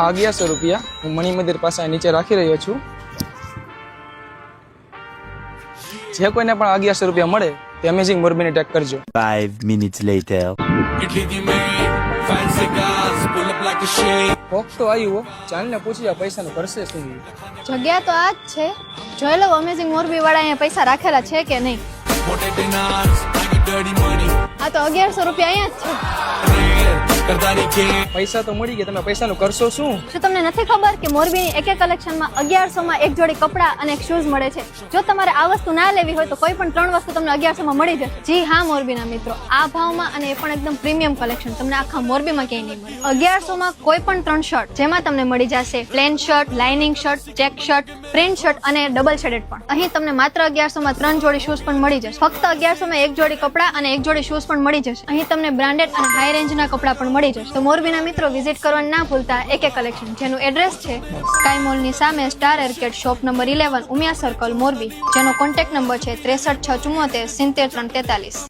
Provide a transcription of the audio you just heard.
આ 1100 રૂપિયા હું મણી મંદિર પાસે નીચે રાખી રહ્યો છું. જે કોઈને પણ 1100 રૂપિયા મળે તે અમેઝિંગ મોરબીને ટેગ કરજો. 5 minutes later. કોક તો આવ્યું ચાલને પૂછી જા પૈસાનું કરશે શું. જગ્યા તો આ જ છે. જોઈ લો અમેઝિંગ મોરબી વાળા અહીંયા પૈસા રાખેલા છે કે નહીં. આ તો 1100 રૂપિયા અહીંયા જ છે. પૈસા તો મળી ગયા, તમે પૈસાનું કરશો શું? શું તમને નથી ખબર કે મોરબીની એક કલેક્શનમાં 1100 માં એક જોડી કપડાં અને એક શૂઝ મળે છે. જો તમારે આ વસ્તુ ના લેવી હોય તો કોઈ પણ 3 વસ્તુ તમને 1100 માં મળી જશે. જી હા મોરબીના મિત્રો, આ ભાવમાં અને એ પણ એકદમ પ્રીમિયમ કલેક્શન તમને આખા મોરબીમાં ક્યાંય નહીં મળે. 1100 માં કોઈ પણ 3 શર્ટ, જેમાં તમને મળી જશે plane shirt, lining shirt, check shirt, print shirt અને ડબલ શેડેડ પણ. અહીં તમને માત્ર 1100 માં 3 જોડી શૂઝ પણ મળી જશે. ફક્ત 1100 માં એક જોડી કપડાં અને એક જોડી શૂઝ પણ મળી જશે. અહીં તમને બ્રાન્ડેડ અને હાઈ રેન્જના કપડાં પણ મળી જશે. તો મોરબીના મિત્રો વિઝિટ કરવાનું ના ભૂલતા એક કલેક્શન, જેનું એડ્રેસ છે સ્કાય મોલની સામે star arcade shop number 11 Umiya circle Morbi, જેનો કોન્ટેક્ટ નંબર છે 63 674 73 343.